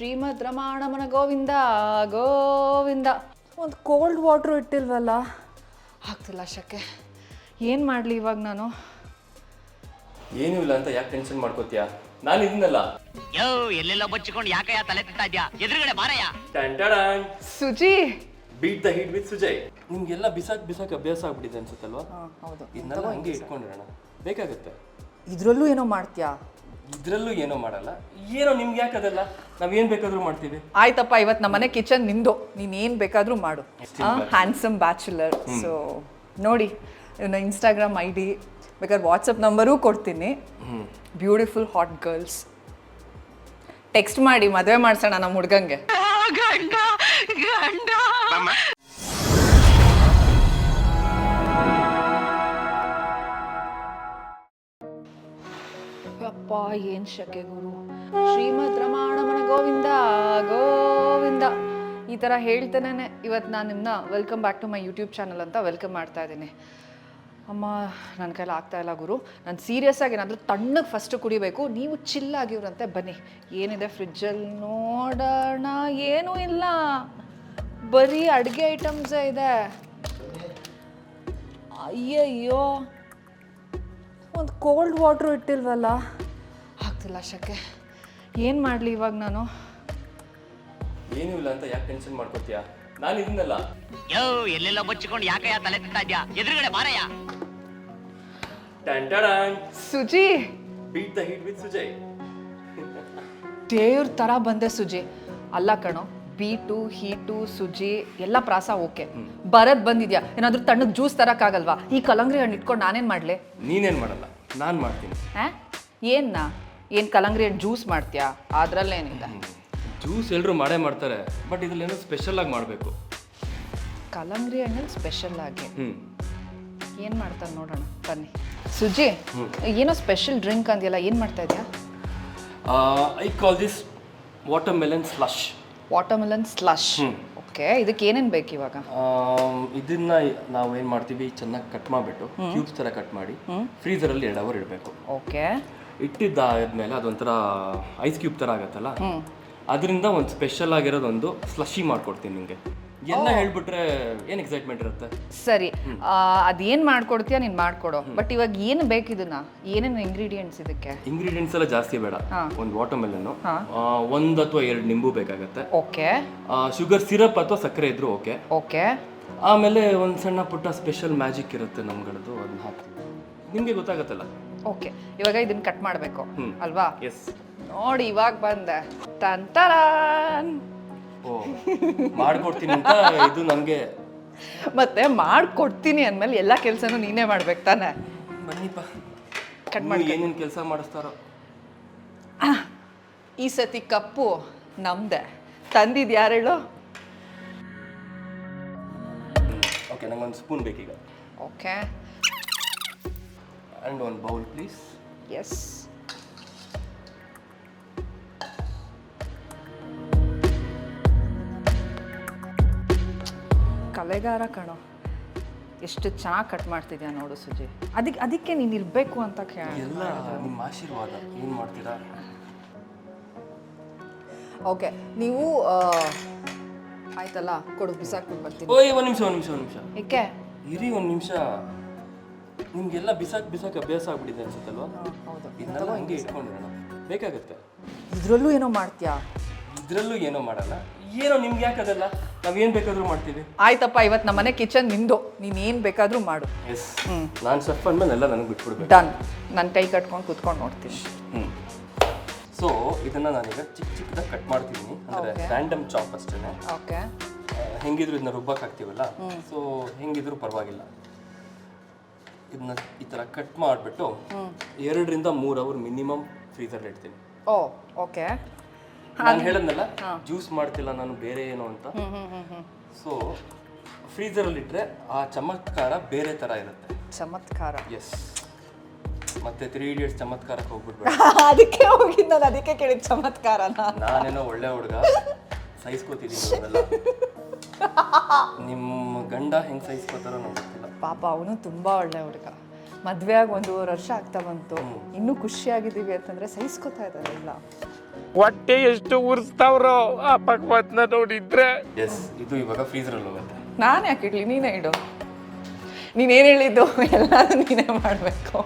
ಶ್ರೀಮದ್ ರಮಾಣಮನ ಗೋವಿಂದ ಗೋವಿಂದ. ಒಂದು cold water ಇಟ್ಟಿಲ್ವಲ್ಲ, ಆಗ್ತಿಲ್ಲ ಶಕ್ಕೆ. ಏನು ಮಾಡಲಿ ಇವಾಗ ನಾನು? ಏನೂ ಇಲ್ಲ ಅಂತ ಯಾಕೆ ಟೆನ್ಷನ್ ಮಾಡ್ಕೋತೀಯಾ? ನಾನು ಇದನ್ನಲ್ಲ. ಯೋ ಎಲ್ಲೆಲ್ಲ ಬಚ್ಚಿಕೊಂಡು ಯಾಕೆ ತಲೆ ತಿಂತಾ ಇದ್ಯಾ? ಎದುರುಗಡೆ ಬಾರಯ್ಯ. ಟಂಟಡಾಂಗ್. Suji beat the heat with Sujay. ನಿಮ್ಗೆಲ್ಲ ಬಿಸಾಕ್ ಅಭ್ಯಾಸ ಆಗ್ಬಿಟ್ಟಿದೆ ಅನ್ಸುತ್ತಲ್ವಾ? ಹೌದು. ಇದನ್ನೆಲ್ಲ ಹಂಗೆ ಇಟ್ಕೊಂಡಿರೋಣ, ಬೇಕಾಗುತ್ತೆ. ಇದರಲ್ಲೂ ಏನೋ ಮಾಡ್ತೀಯಾ? ಇದ್ರಲ್ಲೂ ಏನೋ ಮಾಡಲ್ಲ. ಏನೋ ನಿಮ್ಗೆ ಯಾಕೆ ಅದಲ್ಲ, ನಾವೇನು ಬೇಕಾದ್ರೂ ಮಾಡ್ತೀವಿ. ಆಯ್ತಪ್ಪ, ಇವತ್ತು ನಮ್ಮ ಮನೆ ಕಿಚನ್ ನಿಂದು, ನೀನು ಏನು ಬೇಕಾದರೂ ಮಾಡು. Handsome bachelor. ಸೊ ನೋಡಿ, ನನ್ನ ಇನ್ಸ್ಟಾಗ್ರಾಮ್ ID, ಬೇಕಾದ್ರೆ ವಾಟ್ಸಪ್ ನಂಬರೂ ಕೊಡ್ತೀನಿ. ಬ್ಯೂಟಿಫುಲ್ ಹಾಟ್ ಗರ್ಲ್ಸ್ ಟೆಕ್ಸ್ಟ್ ಮಾಡಿ ಮದುವೆ ಮಾಡ್ಸೋಣ ನಮ್ಮ ಹುಡುಗಂಗೆ. ಅಪ್ಪ ಏನ್ ಶಕೆ ಗುರು. ಶ್ರೀಮದ್ ರಮಾಣಮನ ಗೋವಿಂದ ಗೋವಿಂದ ಈ ಥರ ಹೇಳ್ತೇನೆ ಇವತ್ತು ನಾನು ನಿಮ್ಮನ್ನ welcome back to my YouTube channel ಅಂತ ವೆಲ್ಕಮ್ ಮಾಡ್ತಾ ಇದ್ದೀನಿ. ಅಮ್ಮ ನನ್ನ ಕೈಲಿ ಆಗ್ತಾ ಇಲ್ಲ ಗುರು. ನಾನು ಸೀರಿಯಸ್ ಆಗಿ ಏನಾದರೂ ತಣ್ಣಗೆ ಫಸ್ಟು ಕುಡಿಬೇಕು. ನೀವು ಚಿಲ್ಲಾಗಿವ್ರಂತೆ, ಬನ್ನಿ ಏನಿದೆ ಫ್ರಿಜ್ಜಲ್ಲಿ ನೋಡೋಣ. ಏನೂ ಇಲ್ಲ, ಬರೀ ಅಡುಗೆ ಐಟಮ್ಸೇ ಇದೆ. ಅಯ್ಯಯ್ಯೋ, ಒಂದು ಕೋಲ್ಡ್ ವಾಟ್ರು ಇಟ್ಟಿಲ್ವಲ್ಲ, ಆಗ್ತಿಲ್ಲ ಶಕ್ಕೆ. ಏನು ಮಾಡಲಿ ಇವಾಗ ನಾನು? ಏನೂ ಇಲ್ಲ ಅಂತ ಯಾಕೆ ಟೆನ್ಷನ್ ಮಾಡ್ಕೋತೀಯಾ? ನಾನು ಇದನ್ನಲ್ಲ. ಯೋ ಎಲ್ಲೆಲ್ಲ ಬಚ್ಚಿಕೊಂಡು ಯಾಕೆ ತಲೆ ತಿಂತಾ ಇದ್ಯಾ? ಎದುರುಗಡೆ ಬಾರಯ್ಯ. ಟಂಟಡಾಂಗ್. Suji, beat the heat with Sujay. ದೇವ್ರ ಥರ ಬಂದೆ ಸುಜಿ. ಅಲ್ಲ ಕಣೋ, ಬೀಟು ಹೀಟು ಸುಜಿ ಎಲ್ಲ ಪ್ರಾಸ ಓಕೆ. ಬರದ್ ಬಂದಿದ್ಯಾ, ಏನಾದರೂ ತಣ್ಣಗೆ ಜ್ಯೂಸ್ ತರಕ್ಕಾಗಲ್ವಾ? ಈ ಕಲಂಗ್ರಿ ಹಣ್ಣು ಇಟ್ಕೊಂಡು ನಾನೇನು ಮಾಡಲಿ? ನೀನೇನು ಮಾಡಲ್ಲ, ನಾನು ಮಾಡ್ತೀನಿ. ಏನು ಕಲಂಗ್ರಿ ಹಣ್ಣು ಜ್ಯೂಸ್ ಮಾಡ್ತೀಯಾ? ಅದರಲ್ಲೇನಿದೆ, ಜ್ಯೂಸ್ ಎಲ್ಲರೂ ಮಾಡೇ ಮಾಡ್ತಾರೆ, ಬಟ್ ಇದರಲ್ಲೇನೋ ಸ್ಪೆಷಲ್ ಆಗಿ ಮಾಡಬೇಕು. ಕಲಂಗ್ರಿ ಹಣ್ಣಲ್ಲಿ ಸ್ಪೆಷಲ್ ಆಗಿ ಏನು ಮಾಡ್ತಾರೆ ನೋಡೋಣ ಬನ್ನಿ. ಸುಜಿ, ಏನೋ ಸ್ಪೆಷಲ್ ಡ್ರಿಂಕ್ ಅಂದ್ಯಲ್ಲ, ಏನು ಮಾಡ್ತಾ ಇದೆಯಾ? I call this watermelon slush. Watermelon slush. Okay, ಇದಕ್ಕೆ ಏನೇನು ಬೇಕು ಇವಾಗ? ಇದನ್ನ ನಾವು ಏನು ಮಾಡ್ತೀವಿ, ಚೆನ್ನಾಗಿ ಕಟ್ ಮಾಡಿಬಿಟ್ಟು ಕ್ಯೂಬ್ಸ್ ಥರ ಕಟ್ ಮಾಡಿ ಫ್ರೀಸರಲ್ಲಿ 2 ಅವರ್ ಇಡಬೇಕು. ಓಕೆ, ಇಟ್ಟಿದ್ದಾದ್ಮೇಲೆ ಅದೊಂಥರ ಐಸ್ ಕ್ಯೂಬ್ ಥರ ಆಗುತ್ತಲ್ಲ, ಅದರಿಂದ ಒಂದು ಸ್ಪೆಷಲ್ ಆಗಿರೋದೊಂದು ಸ್ಲಶಿ ಮಾಡ್ಕೊಡ್ತೀನಿ ನಿಮಗೆ. ಎಲ್ಲ ಹೇಳ್ಬಿಟ್ರೆ ಏನು ಎಕ್ಸೈಟ್ಮೆಂಟ್ ಇರುತ್ತೆ. ಸರಿ, ಅದೇನು ಮಾಡ್ಕೊಡ್ತೀಯಾ ನೀನು ಮಾಡ್ಕೊಡು. ಬಟ್ ಇವಾಗ ಏನು ಬೇಕು ಇದನ್ನ? ಏನೇನು ಇಂಗ್ರೀಡಿಯೆಂಟ್ಸ್ ಇದಕ್ಕೆ? ಇಂಗ್ರೀಡಿಯೆಂಟ್ಸ್ ಎಲ್ಲ ಜಾಸ್ತಿ ಬೇಡ. ಒಂದು ವಾಟರ್ ಮೆಲನ್ನು, 1 ಅಥವಾ 2 ನಿಂಬು ಬೇಕಾಗತ್ತೆ. ಓಕೆ, ಶುಗರ್ ಸಿರಪ್ ಅಥವಾ ಸಕ್ಕರೆ ಇದ್ರು ಓಕೆ. ಓಕೆ, ಆಮೇಲೆ ಒಂದು ಸಣ್ಣ ಪುಟ್ಟ ಸ್ಪೆಷಲ್ ಮ್ಯಾಜಿಕ್ ಇರುತ್ತೆ ನಮ್ಗಳದ್ದು, ಅದನ್ನ ಹಾಕ್ತೀವಿ. ನಿಮಗೆ ಗೊತ್ತಾಗತ್ತಲ್ಲ. ಓಕೆ, ಇವಾಗ ಇದನ್ನ ಕಟ್ ಮಾಡಬೇಕು ಅಲ್ವಾ? ಎಸ್. ನೋಡಿ ಇವಾಗ ಬಂದೆ. ತಂತರಾನ್. ಓ, ಮಾಡ್ಕೊಡ್ತೀನಿ ಅಂತ ಇದು ನನಗೆ. ಮತ್ತೆ ಮಾಡ್ಕೊಡ್ತೀನಿ ಅಂದಮೇಲೆ ಎಲ್ಲ ಕೆಲಸನೂ ನೀನೇ ಮಾಡ್ಬೇಕು ತಾನೆ? ಬನ್ನಿಪ್ಪ, ಕಟ್ ಮಾಡಿ. ಏನೇನು ಕೆಲಸ ಮಾಡಿಸ್ತಾರೋ. ಈ ಸತಿ ಕಪ್ಪು ನಮ್ದೆ. ತಂದಿದ್ದು ಯಾರು ಹೇಳು? ಓಕೆ, ನಂಗೊಂದು ಸ್ಪೂನ್ ಬೇಕೀಗ. Okay, and 1 bowl please. Yes. ಕಲೆಗಾರ ಕಣೋ, ಎಷ್ಟು ಚೆನ್ನಾಗಿ ಕಟ್ ಮಾಡ್ತಿದ್ಯಾ ನೋಡು ಸುಜಿ. ಅದಕ್ಕೆ ನೀನು ಇರಬೇಕು ಅಂತ ಎಲ್ಲ ನಿಮ್ಮ ಆಶೀರ್ವಾದ. ಏನು ಮಾಡ್ತೀರಾ? ಓಕೆ, ನೀವು ಆಯ್ತಲ್ಲ, ಕೊಡು, ಬಿಸಾಕ್ಬಿಟ್ಟು ಬರ್ತೀನಿ. ಓಯ್, ಒಂದು ನಿಮಿಷ. ಏಕೆ? ಇರಿ ಒಂದು ನಿಮಿಷ. ನಿಮಗೆಲ್ಲ ಬಿಸಾಕ್ ಅಭ್ಯಾಸ ಆಗ್ಬಿಟ್ಟಿದೆ ಅನ್ಸುತ್ತಲ್ವಾ? ಹೌದು. ಇದನ್ನೆಲ್ಲ ಹಂಗೆ ಇಟ್ಕೊಂಡಿರೋಣ, ಬೇಕಾಗುತ್ತೆ. ಇದರಲ್ಲೂ ಏನೋ ಮಾಡ್ತೀಯಾ? ಇದರಲ್ಲೂ ಏನೋ ಮಾಡಲ್ಲ. ಏನೋ ನಿಮ್ಗೆ ಯಾಕೆ ಅದಲ್ಲ, ನಾವೇನು ಬೇಕಾದ್ರೂ ಮಾಡ್ತೀವಿ. ಆಯ್ತಪ್ಪ, ಇವತ್ತು ನಮ್ಮ ಮನೆ ಕಿಚನ್ ನಿಂದು, ನೀನು ಏನು ಬೇಕಾದರೂ ಮಾಡು. ಎಸ್, ನಾನು ಶೆಫ್ ಅಂದಮೇಲೆ ಎಲ್ಲ ನನಗೆ ಬಿಟ್ಬಿಡ್ಬೇಕು. ಡನ್. ನನ್ನ ಕೈ ಕಟ್ಕೊಂಡು ಕುತ್ಕೊಂಡು ನೋಡ್ತೀನಿ. ಸೊ ಇದನ್ನು ನಾನೀಗ ಚಿಕ್ಕದಾಗಿ ಕಟ್ ಮಾಡ್ತಿದ್ದೀನಿ, ಅಂದರೆ ರ್ಯಾಂಡಮ್ ಚಾಪ್ ಅಷ್ಟೇ. ಓಕೆ, ಹೆಂಗಿದ್ರು ಇದನ್ನ ರುಬ್ಬಕ್ಕೆ ಹಾಕ್ತೀವಲ್ಲ, ಸೊ ಹೆಂಗಿದ್ರು ಪರವಾಗಿಲ್ಲ. ಇದನ್ನ ಈ ಥರ ಕಟ್ ಮಾಡಿಬಿಟ್ಟು 2 ರಿಂದ 3 ಅವರ್ ಮಿನಿಮಮ್ ಫ್ರೀಸರ್ ಇಡ್ತೀನಿ. ಓ, ಓಕೆ. ನಾನು ಹೇಳಿದ್ನಲ್ಲ, ಜ್ಯೂಸ್ ಮಾಡ್ತಿಲ್ಲ ನಾನು, ಬೇರೆ ಏನೋ ಅಂತ. ಸೊ ಫ್ರೀಸರಲ್ಲಿ ಇಟ್ಟರೆ ಆ ಚಮತ್ಕಾರ ಬೇರೆ ಥರ ಇರುತ್ತೆ. ಚಮತ್ಕಾರ. ಎಸ್. ಮತ್ತೆ 3 Idiots ಚಮತ್ಕಾರಕ್ಕೆ ಹೋಗ್ಬಿಡ್ಬೇಡ. ಅದಕ್ಕೆ ಹೋಗಿದ್ದು ನಾನು, ಅದಕ್ಕೆ ಕೇಳಿದ ಚಮತ್ಕಾರನ. ನಾನೇನೋ ಒಳ್ಳೆ ಹುಡುಗ, ಸಹಿಸ್ಕೋತಿದ್ದೀನಿ ಅವೆಲ್ಲ. ನಿಮ್ಮ ಗಂಡ ಹೆಂಗೆ ಸಹಿಸ್ಕೋತಾರೋ ನಂಗೆ ಗೊತ್ತಿಲ್ಲ. ಪಾಪ ಅವನು ತುಂಬ ಒಳ್ಳೆ ಹುಡುಗ. ಮದುವೆ ಆಗಿ 1.5 ವರ್ಷ ಆಗ್ತಾ ಬಂತು, ಇನ್ನೂ ಖುಷಿಯಾಗಿದ್ದೀವಿ ಅಂತಂದರೆ ಸಹಿಸ್ಕೋತಾ ಇದ್ದಾರೆ ಎಲ್ಲ. ಹೊಟ್ಟೆ ಎಷ್ಟು ಉರಿಸ್ತಾವ್ರೋ ಆ ಪಕ್ವತ್ನ ನೋಡಿದ್ರೆ. ಎಸ್, ಇದು ಇವಾಗ ಫ್ರೀಸರಲ್ಲಿ ಹೋಗುತ್ತೆ. ನಾನು ಯಾಕೆ ಇಡ್ಲಿ, ನೀನೇ ಇಡು. ನೀನೇನು ಹೇಳಿದ್ದು ಎಲ್ಲರೂ ನೀನೇ ಮಾಡಬೇಕು.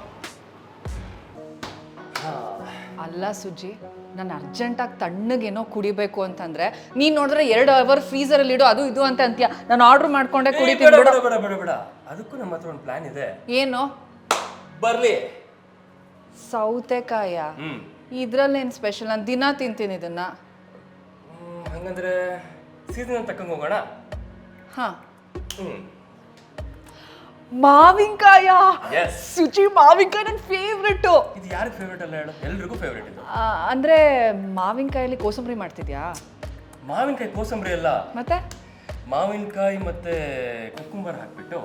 ಅಲ್ಲ ಸುಜಿ, ನಾನು ಅರ್ಜೆಂಟಾಗಿ ತಣ್ಣಗೇನೋ ಕುಡಿಬೇಕು ಅಂತಂದ್ರೆ ನೀನು ನೋಡಿದ್ರೆ 2 ಅವರ್ ಫ್ರೀಸರಲ್ಲಿ ಇಡು, ಅದು ಇದು ಅಂತ ಅಂತೀಯ. ನಾನು ಆರ್ಡರ್ ಮಾಡ್ಕೊಂಡೆ ಕುಡಿತೀನಿ. ಬೇಡ ಬೇಡ ಬೇಡ ಬೇಡ, ಅದಕ್ಕೂ ನಮ್ಮ ಹತ್ರ ಒಂದು ಪ್ಲಾನ್ ಇದೆ. ಏನು? ಬರ್ಲಿ. ಸೌತೆಕಾಯ? ಇದ್ರಲ್ಲೇನು ಸ್ಪೆಷಲ್? ನಾನು ದಿನ ತಿಂತೀನಿ ಇದನ್ನ. ಹಂಗಂದ್ರೆ ಸೀಸನ್ ತಕ್ಕಂಗೆ ಹೋಗೋಣ. ಹಾ, ಮಾವಿನಕಾಯ. ಸುಚಿ, ಮಾವಿನಕಾಯಿ ನನ್ನ ಫೇವ್ರೆಟ್. ಇದು ಯಾರಿಗೆ ಫೇವ್ರೇಟ್ ಅಲ್ಲ ಹೇಳು? ಎಲ್ರಿಗೂ ಫೇವ್ರೇಟ್ ಇದು. ಅಂದ್ರೆ ಮಾವಿನಕಾಯಲ್ಲಿ ಕೋಸಂಬರಿ ಮಾಡ್ತಿದ್ಯಾ? ಮಾವಿನಕಾಯಿ ಕೋಸಂಬರಿ ಅಲ್ಲ, ಮತ್ತೆ ಮಾವಿನಕಾಯಿ ಮತ್ತೆ ಕುಕ್ಕುಂಬರ್ ಹಾಕ್ಬಿಟ್ಟು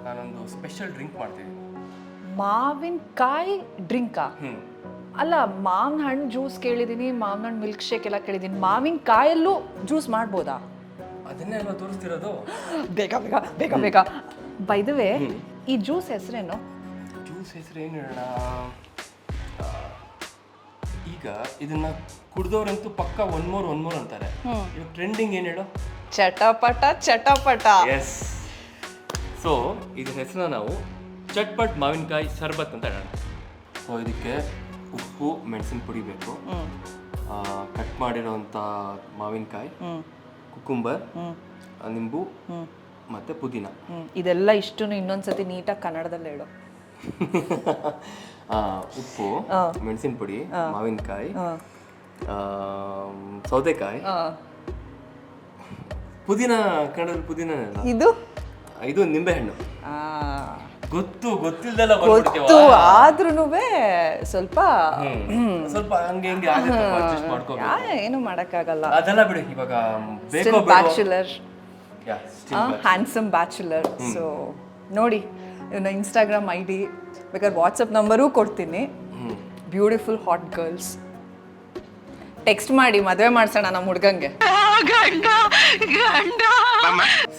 ನಾನೊಂದು ಸ್ಪೆಷಲ್ ಡ್ರಿಂಕ್ ಮಾಡ್ತೀನಿ. ಮಾವಿನಕಾಯಿ ಡ್ರಿಂಕಾ? ಅಲ್ಲ, ಮಾವಿನ ಹಣ್ಣು ಜ್ಯೂಸ್ ಕೇಳಿದೀನಿ, ಮಾವಿನ ಹಣ್ಣು ಮಿಲ್ಕ್ ಶೇಕ್ ಎಲ್ಲ ಕೇಳಿದೀನಿ. ಮಾವಿನಕಾಯಲ್ಲೂ ಜ್ಯೂಸ್ ಮಾಡ್ಬೋದಾ? ಅದನ್ನೇ ಅಲ್ವಾ ತೋರಿಸ್ತಿರೋದು. ಬೇಗ ಬೇಗ ಬೇಗ ಬೇಗ. ಬೈ ದ ವೇ, ಈ ಜ್ಯೂಸ್ ಹೆಸರೇನು? ಜ್ಯೂಸ್ ಹೆಸರು ಏನು ಹೇಳೋಣ? ಈಗ ಇದನ್ನ ಕುಡ್ದವ್ರಂತೂ ಪಕ್ಕ ಒನ್ ಮೋರ್ ಅಂತಾರೆ. ಇವಾಗ ಟ್ರೆಂಡಿಂಗ್ ಏನು ಹೇಳು? ಚಟಪಟ ಚಟಪಟ. ಎಸ್. ಸೊ ಇದ್ರ ಹೆಸರನ್ನ ನಾವು ಚಟ್ಪಟ್ ಮಾವಿನಕಾಯಿ ಶರ್ಬತ್ ಅಂತ ಹೇಳೋಣ. ಸೊ ಇದಕ್ಕೆ ಉಪ್ಪು, ಮೆಣಸಿನ ಪುಡಿ ಬೇಕು, ಕಟ್ ಮಾಡಿರೋಂಥ ಮಾವಿನಕಾಯಿ, ಕುಕುಂಬರ್, ನಿಂಬು ಮತ್ತೆ ಪುದೀನ. ಇದೆಲ್ಲ ಇಷ್ಟು ಇನ್ನೊಂದ್ಸತಿ ನೀಟಾಗಿ ಕನ್ನಡದಲ್ಲಿ ಹೇಳು. ಉಪ್ಪು, ಮೆಣಸಿನ ಪುಡಿ, ಮಾವಿನಕಾಯಿ, ಸೌತೆಕಾಯಿ, ಪುದೀನ. ಕನ್ನಡದಲ್ಲಿ ಪುದೀನ. ಇದು ನಿಂಬೆಹಣ್ಣು. ಗೊತ್ತಿಲ್ದಲ್ಲ ಗೊತ್ತು, ಆದ್ರೂ ಸ್ವಲ್ಪ ಹಂಗೆ ಅಡ್ಜಸ್ಟ್ ಮಾಡ್ಕೋಬೇಕು. ಏನು ಮಾಡಕ್ಕಾಗಲ್ಲ. ಅದೆಲ್ಲ ಬಿಡಿ. ಇವಾಗ ಬ್ಯಾಚುಲರ್, ಹ್ಯಾಂಡ್ಸಮ್ ಬ್ಯಾಚುಲರ್. ಸೊ ನೋಡಿ, ನನ್ನ ಇನ್ಸ್ಟಾಗ್ರಾಮ್ ID, ಬೇಕಾದ್ರೆ ವಾಟ್ಸಪ್ ನಂಬರೂ ಕೊಡ್ತೀನಿ. ಬ್ಯೂಟಿಫುಲ್ ಹಾಟ್ ಗರ್ಲ್ಸ್ ಟೆಕ್ಸ್ಟ್ ಮಾಡಿ ಮದುವೆ ಮಾಡ್ಸೋಣ ನಮ್ಮ ಹುಡ್ಗಂಗೆ.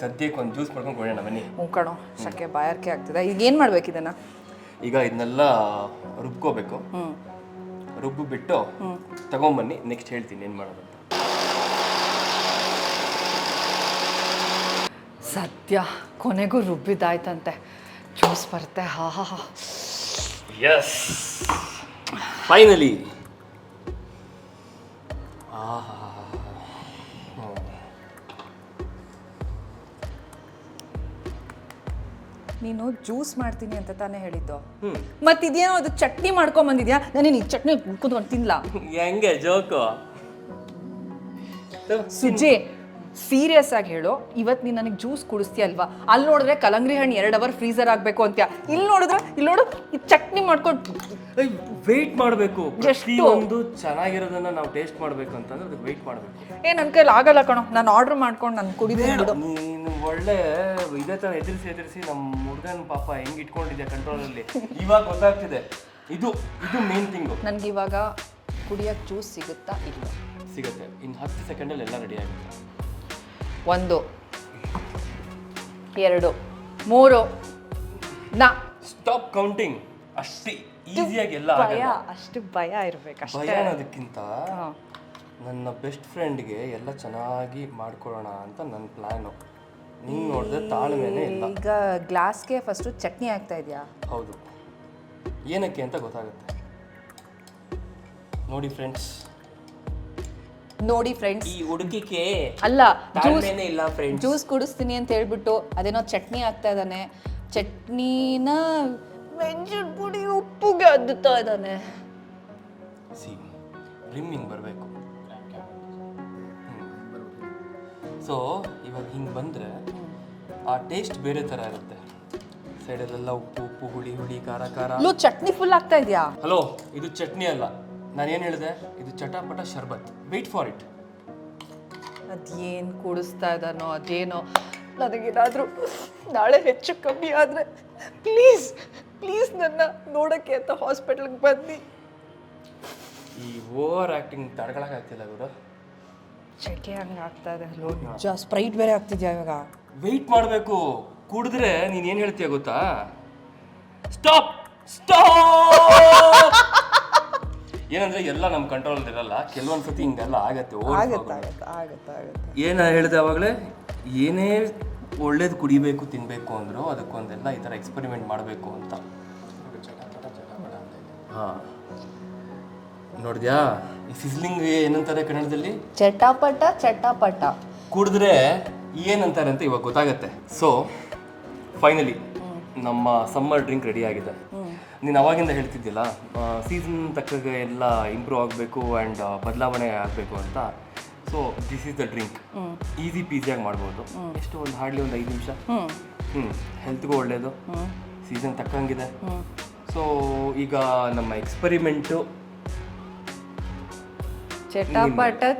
ಸದ್ಯಕ್ಕೆ ಒಂದು ಜ್ಯೂಸ್ ಮಾಡ್ಕೊಂಡು ಕೊಡೋಣ ಬನ್ನಿ. ಕಣೋ, ಸಕ್ಕೆ ಬಾಯಾರಿಕೆ ಆಗ್ತದೆ. ಈಗ ಏನು ಮಾಡ್ಬೇಕು ಇದನ್ನ? ಈಗ ಇದನ್ನೆಲ್ಲ ರುಬ್ಕೋಬೇಕು. ರುಬ್ಬು ಬಿಟ್ಟು ತಗೊಂಬನ್ನಿ, ನೆಕ್ಸ್ಟ್ ಹೇಳ್ತೀನಿ ಏನು ಮಾಡೋದು. ಸದ್ಯ ಕೊನೆಗೂ ರುಬ್ಬಿದ್ದಾಯ್ತಂತೆ, ಜ್ಯೂಸ್ ಬರುತ್ತೆ. ಹಾ ಹಾ ಹಾ, ಎಸ್, ಫೈನಲಿ. ನೀನು ಜ್ಯೂಸ್ ಮಾಡ್ತೀನಿ ಅಂತ ತಾನೇ ಹೇಳಿದ್ದು. ಮತ್ತಿದೇನೋ ಅದು ಚಟ್ನಿ ಮಾಡ್ಕೊಂಡ್ ಬಂದಿದ್ಯಾ? ನಾನೇನು ಈ ಚಟ್ನಿ ಕುತ್ಕೊಂಡು ತಿನ್ಲಾ? ಹೆಂಗೆ ಜೋಕು? ಸುಜ್ಜಿ, ಸೀರಿಯಸ್ ಆಗಿ ಹೇಳು, ಇವತ್ತು ನೀನು ನನಗೆ ಜ್ಯೂಸ್ ಕುಡಿಸ್ತೀಯ ಅಲ್ವಾ? ಅಲ್ಲಿ ನೋಡಿದ್ರೆ ಕಲಂಗಡಿ ಹಣ್ಣು 2 ಅವರ್ ಫ್ರೀಸರ್ ಆಗಬೇಕು ಅಂತ್ಯ. ಇಲ್ಲಿ ನೋಡು, ಈ ಚಟ್ನಿ ಮಾಡ್ಕೊಂಡು ವೆಯ್ಟ್ ಮಾಡಬೇಕು. ಒಂದು ಚೆನ್ನಾಗಿರೋದನ್ನ ನಾವು ಟೇಸ್ಟ್ ಮಾಡಬೇಕು ಅಂತಂದ್ರೆ ಅದಕ್ಕೆ ವೆಯ್ಟ್ ಮಾಡಬೇಕು. ನನ್ನ ಕೈಲಿ ಆಗಲ್ಲ ಕಣೋ, ನಾನು ಆರ್ಡರ್ ಮಾಡ್ಕೊಂಡು ನಾನು ಕುಡಿತೀನಿ. ನೀನು ಒಳ್ಳೆ ಇದೇ ಥರ ಎದುರಿಸಿ ನಮ್ಮ ಹುಡುಗನ ಪಾಪ ಹೆಂಗೆ ಇಟ್ಕೊಂಡಿದ್ಯಾ ಕಂಟ್ರೋಲಲ್ಲಿ, ಇವಾಗ ಗೊತ್ತಾಗ್ತಿದೆ. ಇದು ಮೇನ್ ಥಿಂಗು. ನನಗೆ ಇವಾಗ ಕುಡಿಯೋಕ್ಕೆ ಜ್ಯೂಸ್ ಸಿಗುತ್ತಾ? ಇಲ್ಲ, ಸಿಗುತ್ತೆ. ಇನ್ನು 10 ಸೆಕೆಂಡಲ್ಲಿ ಎಲ್ಲ ರೆಡಿ ಆಗುತ್ತೆ. 1 2 3 ನಾ ಸ್ಟಾಪ್ ಕೌಂಟಿಂಗ್. ಅಷ್ಟೇ ಈಸಿಯಾಗಿ ಎಲ್ಲ ಭಯ, ಅಷ್ಟು ಭಯ ಇರ್ಬೇಕಷ್ಟೇ. ಭಯ ಅನ್ನೋದಕ್ಕಿಂತ ನನ್ನ ಬೆಸ್ಟ್ ಫ್ರೆಂಡ್ಗೆ ಎಲ್ಲ ಚೆನ್ನಾಗಿ ಮಾಡ್ಕೊಳ್ಳೋಣ ಅಂತ ನನ್ನ ಪ್ಲ್ಯಾನು. ನೀನು ನೋಡಿದ್ರೆ ತಾಳ್ಮೆನೇ ಇಲ್ಲ. ಈಗ ಗ್ಲಾಸ್ಗೆ ಫಸ್ಟು ಚಟ್ನಿ ಹಾಕ್ತಾ ಇದೆಯಾ? ಹೌದು, ಏನಕ್ಕೆ ಅಂತ ಗೊತ್ತಾಗುತ್ತೆ. ನೋಡಿ ಫ್ರೆಂಡ್ಸ್, ಈ ಹುಡುಗಿಗೆ ಅಲ್ಲ, ತಾಳ್ಮೆನೇ ಇಲ್ಲ ಫ್ರೆಂಡ್ಸ್. ಜ್ಯೂಸ್ ಕುಡಿಸ್ತೀನಿ ಅಂತ ಹೇಳ್ಬಿಟ್ಟು ಅದೇನೋ ಚಟ್ನಿ ಹಾಕ್ತಾ ಇದ್ದಾನೆ. ಚಟ್ನಿನ ಮೆಣಸಿನ ಪುಡಿ ಉಪ್ಪುಗೆ ಅದ್ದುತ್ತಾ ಇದ್ದಾನೆ. ರಿಮ್ಮಿಂಗ್ ಬರಬೇಕು. ಸೊ ಇವಾಗ ಹಿಂಗೆ ಬಂದರೆ ಆ ಟೇಸ್ಟ್ ಬೇರೆ ಥರ ಇರುತ್ತೆ. ಸೈಡಲ್ಲೆಲ್ಲ ಉಪ್ಪು ಹುಳಿ ಖಾರ. ಚಟ್ನಿ ಫುಲ್ ಆಗ್ತಾ ಇದೆಯಾ? ಹಲೋ, ಇದು ಚಟ್ನಿ ಅಲ್ಲ. ನಾನೇನು ಹೇಳಿದೆ? ಇದು ಚಟಾಪಟ ಶರ್ಬತ್. Wait for it. ಅದೇನು ಕುಡಿಸ್ತಾ ಇದ್ದಾನೋ ಅದೇನೋ. ನನಗೇನಾದರೂ ನಾಳೆ ಹೆಚ್ಚು ಕಮ್ಮಿ ಆದರೆ ಪ್ಲೀಸ್ ನನ್ನ ನೋಡೋಕ್ಕೆ ಅಂತ ಹಾಸ್ಪಿಟ್ಲಿಗೆ ಬನ್ನಿ. ಈ ಓವರ್ ಆ್ಯಕ್ಟಿಂಗ್ ತಡ್ಕೊಳಕ್ಕಾಗ್ತಿಲ್ಲ ಗುರು. ಚಕ್ಕೆ ಹಂಗೆ ಆಗ್ತಾ ಇದೆ. ಸ್ಪ್ರೈಟ್ ಬೇರೆ ಆಗ್ತಿದ್ಯಾ ಇವಾಗ? ವೆಯ್ಟ್ ಮಾಡಬೇಕು. ಕುಡಿದ್ರೆ ನೀನು ಏನು ಹೇಳ್ತೀಯ ಗೊತ್ತಾ? ಸ್ಟಾಪ್ ಏನಂದ್ರೆ ಎಲ್ಲ ನಮ್ಮ ಕಂಟ್ರೋಲ್ ಇರಲ್ಲ, ಕೆಲವೊಂದು ಸತಿ ಹಿಂಗೆಲ್ಲ ಆಗತ್ತೆ. ಆಗುತ್ತೆ. ಏನು ಹೇಳಿದೆ ಅವಾಗಲೇ, ಏನೇ ಒಳ್ಳೇದು ಕುಡಿಬೇಕು ತಿನ್ನಬೇಕು ಅಂದರೂ ಅದಕ್ಕೊಂದೆಲ್ಲ ಈ ಥರ ಎಕ್ಸ್ಪೆರಿಮೆಂಟ್ ಮಾಡಬೇಕು ಅಂತ. ಹಾಂ, ನೋಡಿದ್ಯಾ ಈ ಸಿಸ್ಲಿಂಗ್ ಏನಂತಾರೆ ಕನ್ನಡದಲ್ಲಿ? ಚಟಾಪಟ. ಕುಡಿದ್ರೆ ಏನಂತಾರೆ ಅಂತ ಇವಾಗ ಗೊತ್ತಾಗತ್ತೆ. ಸೊ ಫೈನಲಿ ನಮ್ಮ ಸಮ್ಮರ್ ಡ್ರಿಂಕ್ ರೆಡಿ ಆಗಿದೆ. ನೀನು ಅವಾಗಿಂದ ಹೇಳ್ತಿದ್ದಿಲ್ಲ ಸೀಸನ್ ತಕ್ಕಾಗ ಎಲ್ಲ ಇಂಪ್ರೂವ್ ಆಗಬೇಕು ಆ್ಯಂಡ್ ಬದಲಾವಣೆ ಆಗಬೇಕು ಅಂತ. So this is the drink. Easy ಪೀಸಿಯಾಗಿ ಮಾಡ್ಬೋದು. ಎಷ್ಟು ಒಂದು ಹಾರ್ಡ್ಲಿ ಒಂದು 5 ನಿಮಿಷ. ಹೆಲ್ತ್ಗೂ ಒಳ್ಳೆಯದು, ಸೀಸನ್ ತಕ್ಕಂಗಿದೆ. ಸೊ ಈಗ ನಮ್ಮ ಎಕ್ಸ್ಪೆರಿಮೆಂಟು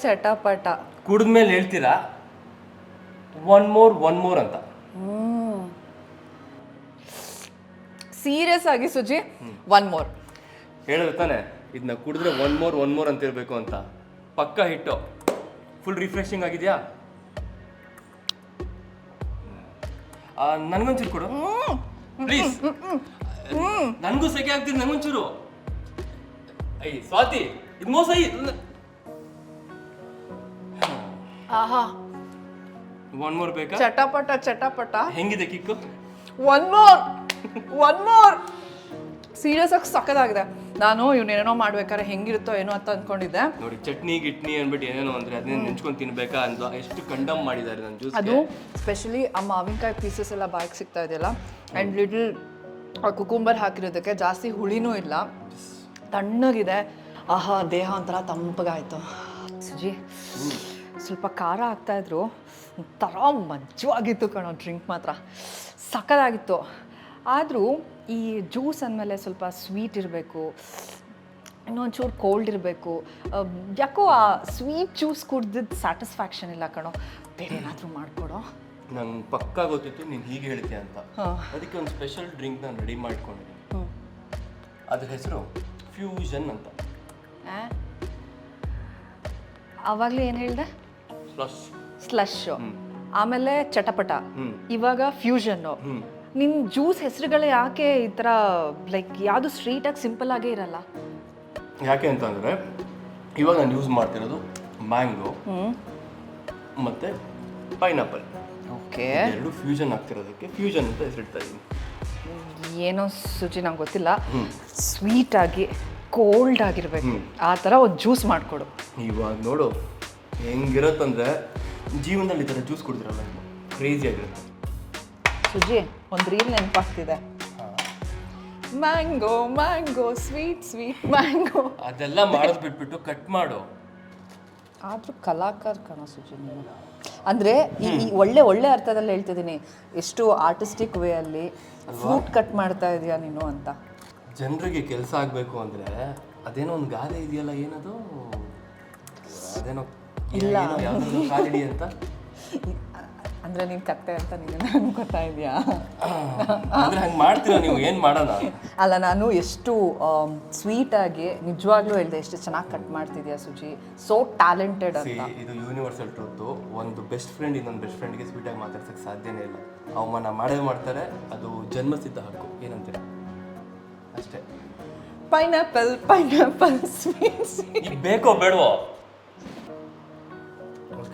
ಚಟಾಪಟ ಕುಡಿದ್ಮೇಲೆ ಹೇಳ್ತೀರಾ ಒನ್ ಮೋರ್ ಅಂತ. ಸೀರಿಯಸ್ ಆಗಿ ಸುಜಿ, 1 more. ಹೇಳಿದ್ರೆ ತಾನೆ ಇದನ್ನ ಕುಡಿದ್ರೆ ಒನ್ ಮೋರ್ ಅಂತ ಇರಬೇಕು ಅಂತ. ಪಕ್ಕ ಹಿಟ್ಟು ಫುಲ್ ರಿಫ್ರೆಶಿಂಗ್ ಆಗಿದೆಯಾ? ನನಗೊಂಚೂರು ಕೊಡು ಪ್ಲೀಸ್. ನನಗೂ ಸೆಕೆ ಆಗ್ತಿದೆ, ನನಗೊಂಚೂರು. ಸ್ವಾತಿ ಇದು ಮೋಸ. ಆಹಾ, 1 more ಬೇಕಾ? ಚಟಾಪಟ ಹೆಂಗಿದೆ ಕಿಕ್ಕು? 1 more. ಸೀರಿಯಸ್ ಆಗಿ ಸಕ್ಕದಾಗಿದೆ. ನಾನು ಇವನೇನೋ ಮಾಡ್ಬೇಕಾದ್ರೆ ಹೆಂಗಿರುತ್ತೋ ಏನೋ ಅಂತ ಅಂದ್ಕೊಂಡಿದ್ದೆ. ನೋಡಿ, ಚಟ್ನಿ ಗಿಟ್ನಿ ಅಂದ್ಬಿಟ್ಟು ಏನೇನೋ ಅಂದ್ರೆ ಅದನ್ನ ನೆಂಚ್ಕೊಂಡು ತಿನ್ಬೇಕಾ ಅಂತ ಎಷ್ಟು ಕಂಡಮ್ ಮಾಡಿದ್ದಾರೆ ನನ್ನ ಜ್ಯೂಸ್. ಅದು ಸ್ಪೆಷಲಿ ಆ ಮಾವಿನಕಾಯಿ ಪೀಸಸ್ ಎಲ್ಲ ಬಾಯಿಗೆ ಸಿಗ್ತಾ ಇದೆಯಲ್ಲ, ಆ್ಯಂಡ್ ಲಿಟಲ್ ಕುಕುಂಬರ್ ಹಾಕಿರೋದಕ್ಕೆ ಜಾಸ್ತಿ ಹುಳಿನೂ ಇಲ್ಲ, ತಣ್ಣಗಿದೆ. ಆಹಾ, ದೇಹ ಒಂಥರ ತಂಪಗಾಯ್ತು. ಸುಜಿ, ಸ್ವಲ್ಪ ಖಾರ ಆಗ್ತಾಯಿದ್ರು, ಒಂಥರ ಮಜ್ಜವಾಗಿತ್ತು ಕಣೋ. ಡ್ರಿಂಕ್ ಮಾತ್ರ ಸಕ್ಕದಾಗಿತ್ತು. ಆದರೂ ಈ ಜ್ಯೂಸ್ ಅಂದಮೇಲೆ ಸ್ವಲ್ಪ ಸ್ವೀಟ್ ಇರಬೇಕು, ಇನ್ನೊಂಚೂರು ಕೋಲ್ಡ್ ಇರಬೇಕು. ಯಾಕೋ ಆ ಸ್ವೀಟ್ ಜ್ಯೂಸ್ ಕುಡ್ದಿದ್ದು ಸ್ಯಾಟಿಸ್ಫ್ಯಾಕ್ಷನ್ ಇಲ್ಲ ಕಣೋ. ಬೇರೆ ಏನಾದರೂ ಮಾಡಿಕೊಡೋ. ನಂಗೆ ಪಕ್ಕಾ ಗೊತ್ತಿತ್ತು ನೀನು ಹೀಗೆ ಹೇಳ್ತೀಯ ಅಂತ. ಅದಕ್ಕೆ ಒಂದು ಸ್ಪೆಷಲ್ ಡ್ರಿಂಕ್ ನಾನು ರೆಡಿ ಮಾಡ್ಕೊಂಡಿದ್ದೀನಿ. ಅದ್ರ ಹೆಸರು ಫ್ಯೂಷನ್ ಅಂತ. ಆವಾಗಲೇ ಏನು ಹೇಳಿದೆ? ಸ್ಲಶ್ಶು, ಆಮೇಲೆ ಚಟಪಟ, ಇವಾಗ ಫ್ಯೂಷನ್ನು. ನಿನ್ನ ಜ್ಯೂಸ್ ಹೆಸರುಗಳು ಯಾಕೆ ಈ ಥರ ಲೈಕ್ ಯಾವುದು ಸ್ಟ್ರೀಟಾಗಿ ಸಿಂಪಲ್ ಆಗೇ ಇರಲ್ಲ? ಯಾಕೆ ಅಂತಂದರೆ ಇವಾಗ ನಾನು ಯೂಸ್ ಮಾಡ್ತಿರೋದು ಮ್ಯಾಂಗೋ ಮತ್ತು ಪೈನಾಪಲ್. ಓಕೆ, ಎರಡು ಫ್ಯೂಷನ್ ಆಗ್ತಿರೋದಕ್ಕೆ ಫ್ಯೂಷನ್ ಅಂತ ಹೆಸರಿಡ್ತಾ ಇದ್ದೀನಿ. ಏನೋ ಸುಜಿ ನಂಗೆ ಗೊತ್ತಿಲ್ಲ, ಸ್ವೀಟಾಗಿ ಕೋಲ್ಡ್ ಆಗಿರಬೇಕು, ಆ ಥರ ಒಂದು ಜ್ಯೂಸ್ ಮಾಡಿಕೊಡು. ಇವಾಗ ನೋಡು ಹೆಂಗಿರತ್ತಂದರೆ ಜೀವನದಲ್ಲಿ ಈ ಥರ ಜ್ಯೂಸ್ ಕುಡಿದಿರಲ್ಲ, ಕ್ರೇಜಿ ಆಗಿರುತ್ತೆ. ಸುಜಿ, ಒಂದು ರೀಲ್ ನೆನಪಾಗ್ತಿದೆ, ಮ್ಯಾಂಗೋ ಸ್ವೀಟ್ ಮ್ಯಾಂಗೋ. ಅದೆಲ್ಲ ಮಾಡೋದು ಬಿಟ್ಬಿಟ್ಟು ಕಟ್ ಮಾಡು. ಆದರೂ ಕಲಾಕಾರ ಕಣೋ ಸುಜಿ ನೀನು. ಅಂದರೆ ಈ ಒಳ್ಳೆ ಅರ್ಥದಲ್ಲಿ ಹೇಳ್ತಿದ್ದೀನಿ, ಎಷ್ಟು ಆರ್ಟಿಸ್ಟಿಕ್ ವೇ ಅಲ್ಲಿ ಫ್ರೂಟ್ ಕಟ್ ಮಾಡ್ತಾ ಇದೀಯಾ ನೀನು ಅಂತ. ಜನರಿಗೆ ಕೆಲಸ ಆಗಬೇಕು ಅಂದರೆ ಅದೇನೋ ಒಂದು ಗಾದೆ ಇದೆಯಲ್ಲ, ಏನದು ಅದೇನೋ ಇಲ್ಲ ಕಾಲಿಡಿ ಅಂತ. ಅಂದರೆ ನೀನು ಕತ್ತೆ ಅಂತ ನೀನು ಅನ್ಕೋತಾ ಇದೆಯಾ? ಅಂದರೆ ಹಂಗೆ ಮಾಡ್ತೀರಾ ನೀವು? ಏನು ಮಾಡೋಣ? ಅಲ್ಲ, ನಾನು ಎಷ್ಟು ಸ್ವೀಟಾಗಿ ನಿಜವಾಗ್ಲೂ ಹೇಳಿದೆ, ಎಷ್ಟು ಚೆನ್ನಾಗಿ ಕಟ್ ಮಾಡ್ತಿದ್ಯಾ ಸುಜಿ, ಸೋ ಟ್ಯಾಲೆಂಟೆಡ್ ಅಂತ. ಇದು ಯೂನಿವರ್ಸಲ್ ಟ್ರೂತು. ಒಂದು ಬೆಸ್ಟ್ ಫ್ರೆಂಡ್ ಇನ್ನೊಂದು ಬೆಸ್ಟ್ ಫ್ರೆಂಡ್ಗೆ ಸ್ವೀಟಾಗಿ ಮಾತಾಡ್ಸೋಕ್ಕೆ ಸಾಧ್ಯನೇ ಇಲ್ಲ. ಅವಮಾನ ಮಾಡೇ ಮಾಡ್ತಾರೆ, ಅದು ಜನ್ಮಸಿದ್ಧ ಹಕ್ಕು. ಏನಂತೀರ? ಅಷ್ಟೇ. Pineapple sweet. ಈಗ ಬೇಕೋ ಬೇಡವೋ?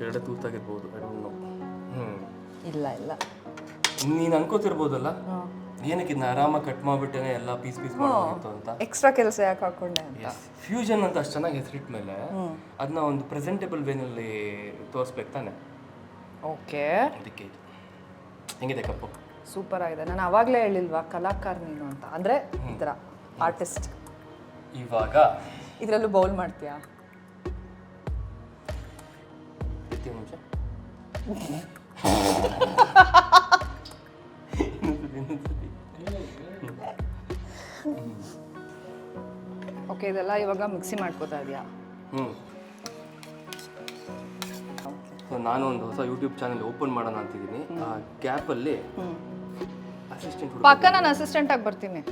ಕೆಳಗಡೆ ತೂತಾಗಿರ್ಬೋದು, ಇಲ್ಲ ನೀನು ಅನ್ಕೋತಿರ್ಬೋದಲ್ಲ, ಏನಕ್ಕೆ ಇದನ್ನ ಆರಾಮಾಗಿ ಕಟ್ ಮಾಡಿಬಿಟ್ಟೇನೆ ಎಲ್ಲ ಪೀಸ್ ಮಾಡೋದು ಅಂತ. ಎಕ್ಸ್ಟ್ರಾ ಕೆಲಸ ಯಾಕೆ ಹಾಕೊಂಡೆ ಅಂತ. ಫ್ಯೂಷನ್ ಅಂತ ಅಷ್ಟು ಚೆನ್ನಾಗಿ ಹೆಸರಿಟ್ಟ ಮೇಲೆ ಅದನ್ನ ಒಂದು ಪ್ರೆಸೆಂಟೇಬಲ್ ವೇನಲ್ಲಿ ತೋರಿಸ್ಬೇಕು ತಾನೆ. ಓಕೆ, ಅದಕ್ಕೆ ಇದು ಹೆಂಗಿದೆ ಕಪ್ಪು? ಸೂಪರ್ ಆಗಿದೆ. ನಾನು ಆವಾಗಲೇ ಹೇಳಿಲ್ವಾ ಕಲಾಕಾರ ನೀನು ಅಂತ, ಅಂದರೆ ಈ ಥರ ಆರ್ಟಿಸ್ಟ್. ಇವಾಗ ಇದರಲ್ಲೂ ಬೌಲ್ ಮಾಡ್ತೀಯಾ? ನಿಮಿಷ ಓಕೆ, ಇದೆಲ್ಲ ಇವಾಗ ಮಿಕ್ಸಿ ಮಾಡ್ಕೋತಾ ಇದೆಯಾ? ಸೊ ನಾನು ಒಂದು ಹೊಸ ಯೂಟ್ಯೂಬ್ ಚಾನಲ್ ಓಪನ್ ಮಾಡೋಣ ಅಂತಿದ್ದೀನಿ. ಆ ಗ್ಯಾಪಲ್ಲಿ ಅಸಿಸ್ಟೆಂಟ್ ಪಕ್ಕ ನಾನು ಅಸಿಸ್ಟೆಂಟ್ ಆಗಿ ಬರ್ತೀನಿ.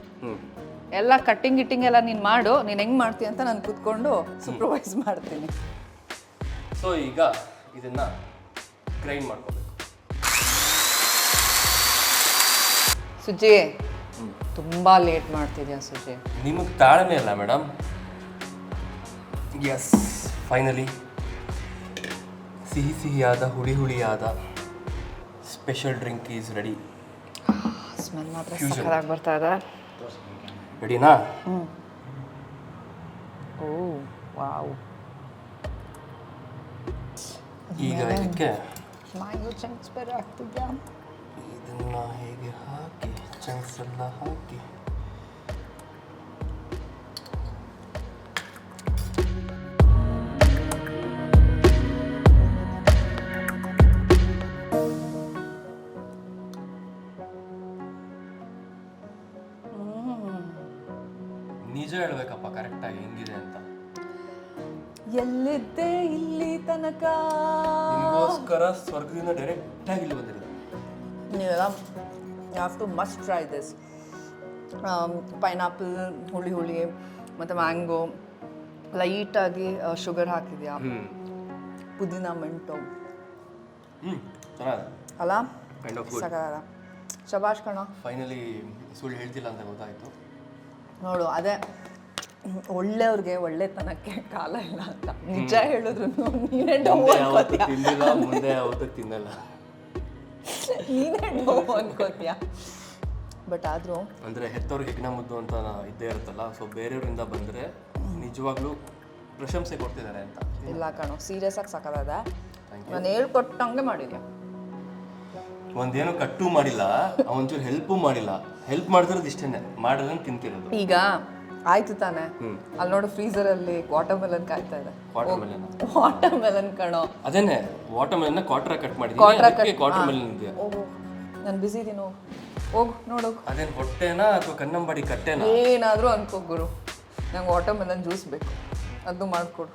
ಎಲ್ಲ ಕಟ್ಟಿಂಗ್ ಗಿಟ್ಟಿಂಗ್ ಎಲ್ಲ ನೀನು ಮಾಡು, ನೀನು ಹೆಂಗೆ ಮಾಡ್ತೀಯ ಅಂತ ನಾನು ಕೂತ್ಕೊಂಡು ಸೂಪರ್ವೈಸ್ ಮಾಡ್ತೀನಿ. ಸೊ ಈಗ ಇದನ್ನ ಗ್ರೈಂಡ್ ಮಾಡ್ಕೋಬೇಕು. ಸುಜಿ, ತುಂಬ ಲೇಟ್ ಮಾಡ್ತಿದ್ಯಾ ಸುಜಿ? ನಿಮಗೆ ತಾಳ್ಮೆ ಇಲ್ಲ ಮೇಡಮ್. ಎಸ್ ಫೈನಲಿ ಸಿಹಿಯಾದ ಹುಳಿಯಾದ special drink is ready. Smell ಮಾತ್ರ ಸಖತ್ತಾಗಿ ಬರ್ತಾ ಇದೆ. ರೆಡಿನಾ? Oh wow. ಈಗ ಇದಕ್ಕೆ ಮ್ಯಾಂಗೋ ಚಂಕ್ಸ್ ಬೇರೆ ಆಗ್ತಿದ್ಯಾ? ಇದನ್ನು ಹೇಗೆ ಹಾಕಿ ಚಂಕ್ಸ್ ಎಲ್ಲ ಹಾಕಿ ನಿಜ ಹೇಳ್ಬೇಕಪ್ಪ ಕರೆಕ್ಟಾಗಿ ಹೆಂಗಿದೆ ಅಂತ. ಎಲ್ಲಿದ್ದೆ ಇಲ್ಲಿ ತನಕ. ನಿಮಗೋಸ್ಕರ ಸ್ವರ್ಗದಿಂದ ಡೈರೆಕ್ಟಾಗಿ ಇಲ್ಲಿ ಬಂದಿರೋದು. ನೀವೆಲ್ಲ you have to must try this. Pineapple ಹುಳಿ ಮತ್ತು ಮ್ಯಾಂಗೋ ಲೈಟಾಗಿ ಶುಗರ್ ಹಾಕಿದ್ಯಾ, ಪುದೀನ ಮೆಂಟು ಚೆನ್ನಾಗಿದೆ ಅಲ್ಲ? Kind of good. ಸಕಲ ಶಬಾಷ್ ಕಣ. ಫೈನಲಿ ಸುಳ್ಳು ಹೇಳ್ತಿಲ್ಲ ಅಂತ ಗೊತ್ತಾಯಿತು. ನೋಡು ಅದೇ ಒಳ್ಳೆಯವ್ರಿಗೆ ಒಳ್ಳೆತನಕ್ಕೆ ಕಾಲ ಇಲ್ಲ ಅಂತ ನಿಜ ಹೇಳಿದ್ರು ನೀನೇ ಡೌ ಅನ್ಕೋತೀಯ. ಮುಂದೆ ಯಾವತ್ತೂ ತಿನ್ನಲ್ಲ. ನೀನೇ ಡೌ ಅನ್ಕೋತೀಯ. ಬಟ್ ಆದರೂ ಅಂದರೆ ಹೆತ್ತವ್ರಿಗೆ ಹೆಗ್ನ ಮುದ್ದು ಅಂತ ಇದ್ದೇ ಇರುತ್ತಲ್ಲ, ಸೊ ಬೇರೆಯವರಿಂದ ಬಂದರೆ ನಿಜವಾಗ್ಲೂ ಪ್ರಶಂಸೆ ಕೊಡ್ತಿದ್ದಾರೆ ಅಂತ. ಇಲ್ಲ ಕಣೋ, ಸೀರಿಯಸ್ ಆಗಿ ಸಾಕಾದ. ನಾನು ಹೇಳ್ಕೊಟ್ಟಂಗೆ ಮಾಡಿದ್ಯಾ. ಒಂದೇನು ಕಟ್ಟು ಮಾಡಿಲ್ಲ, ಒಂಚೂರು ಹೆಲ್ಪು ಮಾಡಿಲ್ಲ. ಹೆಲ್ಪ್ ಮಾಡ್ತಿರೋದು ಇಷ್ಟೇನೆ, ಮಾಡಲ್ಲ ತಿಂತಿರೋದು. ಈಗ ಆಯ್ತು ತಾನೆ. ಅಲ್ಲಿ ನೋಡು ಫ್ರೀಸರ್ ಅಲ್ಲಿ ವಾಟರ್ ಮೆಲನ್ ಕಾಯ್ತಾ ಇದೆ. ವಾಟರ್ ಮೆಲನ್ ಕಣೋ. ಅದೇನೆ ವಾಟರ್ ಮೆಲನ್ ಕ್ವಾರ್ಟರ್ ಕಟ್ ಮಾಡಿದ್ದೀನಿ. ಕ್ವಾರ್ಟರ್ ಮೆಲನ್ ಇದೆಯಾ? ಹೋಗು, ನಾನು ಬಿಸಿ ಇದೀನಿ. ಹೋಗು ನೋಡೋಗು. ಅದೇನು ಹೊಟ್ಟೆನಾ ಅಥವಾ ಕನ್ನಂಬಾಡಿ ಕಟ್ಟೆನಾ? ಏನಾದರೂ ಅನ್ಕೋ ಗುರು, ನಂಗೆ ವಾಟರ್ ಮೆಲನ್ ಜ್ಯೂಸ್ ಬೇಕು, ಅದು ಮಾಡಿಕೊಡು.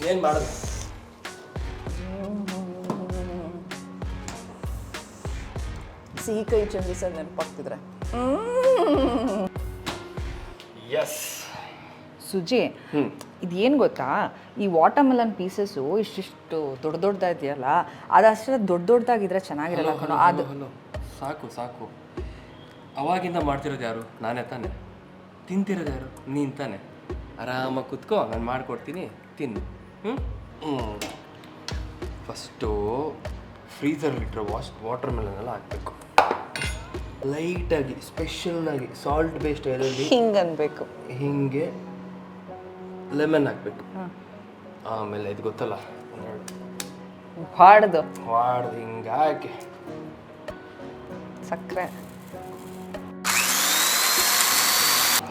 ಏನು ಮಾಡೋದು? ಸಿಹಿ ಕೈ ಚಂದಿಸೋದು ನೆನಪಾಗ್ತಿದ್ರೆ. ಎಸ್ ಸುಜಿ, ಇದೇನು ಗೊತ್ತಾ, ಈ ವಾಟರ್ ಮೆಲನ್ ಪೀಸಸ್ಸು ಇಷ್ಟಿಷ್ಟು ದೊಡ್ಡದಾಗಿದೆಯಲ್ಲ, ಅದಷ್ಟೇ ದೊಡ್ಡದಾಗಿದ್ರೆ ಚೆನ್ನಾಗಿರಲ್ಲ ಕಣೋ. ಅದು ಸಾಕು. ಅವಾಗಿಂದ ಮಾಡ್ತಿರೋದು ಯಾರು? ನಾನೇ ತಾನೆ. ತಿಂತಿರೋದು ಯಾರು? ನೀನು ತಾನೆ. ಆರಾಮಾಗಿ ಕುತ್ಕೋ, ನಾನು ಮಾಡಿಕೊಡ್ತೀನಿ, ತಿನ್ನು. ಫಸ್ಟು ಫ್ರೀಸರ್ಲಿಟ್ಟರೆ ವಾಟರ್ ಮೆಲನೆಲ್ಲ ಹಾಕಬೇಕು. ಲೈಟಾಗಿ ಸ್ಪೆಷಲ್ಲಾಗಿ ಸಾಲ್ಟ್ ಬೇಸ್ಡ್ ಆಯಿಲಲ್ಲಿ ಹಿಂಗೆ ಅನ್ಬೇಕು. ಹಿಂಗೆ ಲೆಮನ್ ಹಾಕಬೇಕು. ಆಮೇಲೆ ಇದು ಗೊತ್ತಲ್ಲ, ಹಾಡ್ದು ಹಿಂಗೆ ಹಾಕಿ ಸಕ್ಕರೆ.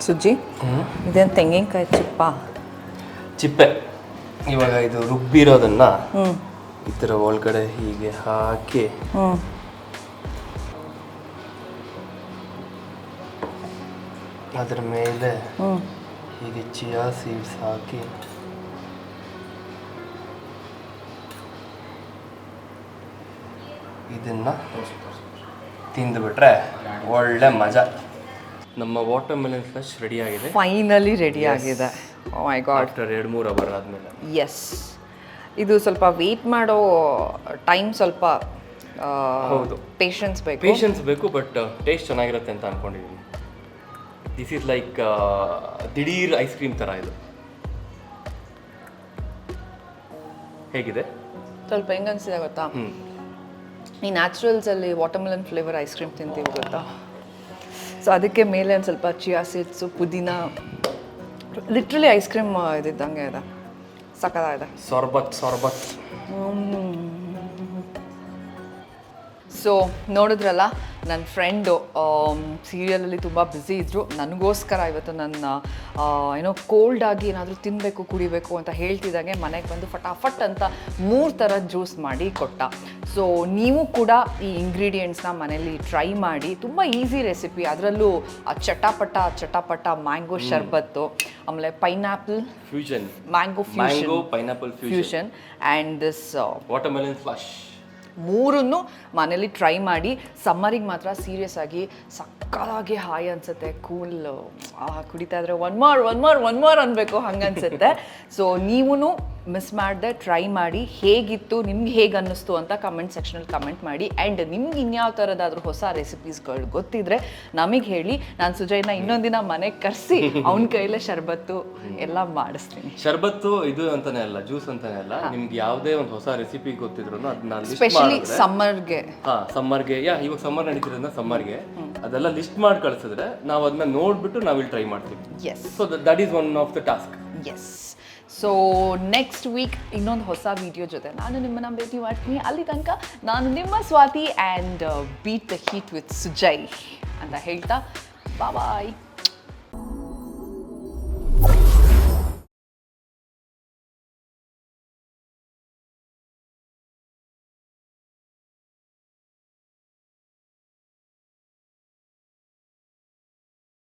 ಸುಜ್ಜಿ, ಇದೇನು ತೆಂಗಿನಕಾಯಿ ಚಿಪ್ಪೆ. ಇವಾಗ ಇದು ರುಬ್ಬಿರೋದನ್ನ ಈ ಥರ ಒಳಗಡೆ ಹೀಗೆ ಹಾಕಿ ಅದರ ಮೇಲೆ ಹೀಗೆ ಚಿಯಾ ಸೀಡ್ಸ್ ಹಾಕಿ ಇದನ್ನ ತಿಂದುಬಿಟ್ರೆ ಒಳ್ಳೆ ಮಜಾ. ನಮ್ಮ ವಾಟರ್ ಮೆಲನ್ ಫ್ಲಶ್ ರೆಡಿ ಆಗಿದೆ. ಫೈನಲಿ ರೆಡಿ ಆಗಿದೆ. ಓ ಮೈ ಗಾಡ್. ಆಫ್ಟರ್ 2-3 ಅವರ್ ಆದಮೇಲೆ. ಎಸ್, ಇದು ಸ್ವಲ್ಪ ವೇಟ್ ಮಾಡೋ ಟೈಮ್, ಸ್ವಲ್ಪ ಹೌದು, ಪೇಷನ್ಸ್ ಬೇಕು. ಬಟ್ ಟೇಸ್ಟ್ ಚೆನ್ನಾಗಿರುತ್ತೆ ಅಂತ ಅನ್ಕೊಂಡಿದ್ದೀನಿ. ದಿಸ್ ಈಸ್ ಲೈಕ್ ದಿಢೀರ್ ಐಸ್ ಕ್ರೀಮ್ ಥರ ಇದು. ಹೇಗಿದೆ? ಸ್ವಲ್ಪ ಹೆಂಗೆ ಅನಿಸಿದೆ ಗೊತ್ತಾ, ಈ ನ್ಯಾಚುರಲ್ಸಲ್ಲಿ watermelon flavour ice cream ತಿಂತೀವಿ ಗೊತ್ತಾ, ಸೊ ಅದಕ್ಕೆ ಮೇಲೆ ಒಂದು ಸ್ವಲ್ಪ ಚಿಯಾ ಸೀಡ್ಸು, ಪುದೀನ, ಲಿಟ್ರಲಿ ಐಸ್ ಕ್ರೀಮ್ ಇದ್ದಿದ್ದಂಗೆ ಇದೆ. ಸಕ್ಕತ್ತಾಗಿದೆ. ಸಾರ್ಬತ್. ಸೊ ನೋಡಿದ್ರಲ್ಲ, ನನ್ನ ಫ್ರೆಂಡು ಸೀರಿಯಲಲ್ಲಿ ತುಂಬ ಬ್ಯುಸಿ ಇದ್ದರು. ನನಗೋಸ್ಕರ ಇವತ್ತು ನನ್ನ ಏನೋ ಕೋಲ್ಡಾಗಿ ಏನಾದರೂ ತಿನ್ನಬೇಕು ಕುಡಿಬೇಕು ಅಂತ ಹೇಳ್ತಿದ್ದಾಗೆ ಮನೆಗೆ ಬಂದು ಫಟಾಫಟ್ ಅಂತ 3 ಥರದ ಜ್ಯೂಸ್ ಮಾಡಿ ಕೊಟ್ಟ. ಸೊ ನೀವು ಕೂಡ ಈ ಇಂಗ್ರೀಡಿಯೆಂಟ್ಸ್ನ ಮನೇಲಿ ಟ್ರೈ ಮಾಡಿ. ತುಂಬ ಈಸಿ ರೆಸಿಪಿ. ಅದರಲ್ಲೂ ಚಟಾಪಟ ಮ್ಯಾಂಗೋ ಶರ್ಬತ್ತು, ಆಮೇಲೆ pineapple fusion, mango pineapple fusion and this water melon flush, 3 ಮನೇಲಿ ಟ್ರೈ ಮಾಡಿ. ಸಮ್ಮರಿಗೆ ಮಾತ್ರ ಸೀರಿಯಸ್ ಆಗಿ ಸಕ್ಕತ್ತಾಗಿ ಹಾಯ್ ಅನ್ಸುತ್ತೆ. ಕೂಲ್ ಕುಡಿತಾ ಇದ್ರೆ ಒನ್ ಮೋರ್ ಅನ್ಬೇಕು, ಹಂಗೆ ಅನ್ಸುತ್ತೆ. ಸೊ ನೀವು ಮಿಸ್ ಮಾಡದೆ ಟ್ರೈ ಮಾಡಿ, ಹೇಗಿತ್ತು ನಿಮ್ಗೆ ಹೇಗೆ ಅನ್ನಿಸ್ತು ಅಂತ ಕಮೆಂಟ್ ಸೆಕ್ಷನಲ್ಲಿ ಕಮೆಂಟ್ ಮಾಡಿ. ಆ್ಯಂಡ್ ನಿಮ್ಗೆ ಇನ್ಯಾವ ಥರದಾದ್ರೂ ಹೊಸ ರೆಸಿಪೀಸ್ಗಳು ಗೊತ್ತಿದ್ರೆ ನಮಗೆ ಹೇಳಿ. ನಾನು ಸುಜಯ್ನ ಇನ್ನೊಂದಿನ ಮನೆಗೆ ಕರೆಸಿ ಅವನ ಕೈಲೇ ಶರ್ಬತ್ತು ಎಲ್ಲ ಮಾಡಿಸ್ತೀನಿ. ಶರ್ಬತ್ತು ಇದು ಅಂತಾನೆ ಅಲ್ಲ, ಜ್ಯೂಸ್ ಅಂತಾನೆ ಅಲ್ಲ, ನಿಮ್ಗೆ ಯಾವುದೇ ಒಂದು ಹೊಸ ರೆಸಿಪಿ ಗೊತ್ತಿದ್ರು ಅದನ್ನ ಸ್ಪೆಷಲಿ ಸಮ್ಮರ್ಗೆ. ಸಮ್ಮರ್ಗೆ ಇವಾಗ ಸಮ್ಮರ್ ನಡೀತಿರೋದ್ರಿಂದ ಸಮ್ಮರ್ಗೆ ಅದೆಲ್ಲ ಲಿಸ್ಟ್ ಮಾಡಿ ಕಳಿಸಿದ್ರೆ ನಾವು ಅದನ್ನ ನೋಡ್ಬಿಟ್ಟು ನಾವಿಲ್ಲಿ ಟ್ರೈ ಮಾಡ್ತೀವಿ. Yes, so that is one of the task. Yes. So next week ಇನ್ನೊಂದು ಹೊಸ ವಿಡಿಯೋ ಜೊತೆ ನಾನು ನಿಮ್ಮನ್ನ ಭೇಟಿ ಮಾಡ್ತೀನಿ. ಅಲ್ಲಿ ತನಕ ನಾನು ನಿಮ್ಮ Swathi and beat the heat with Sujay ಅಂತ ಹೇಳ್ತಾ ಬಾಯ್.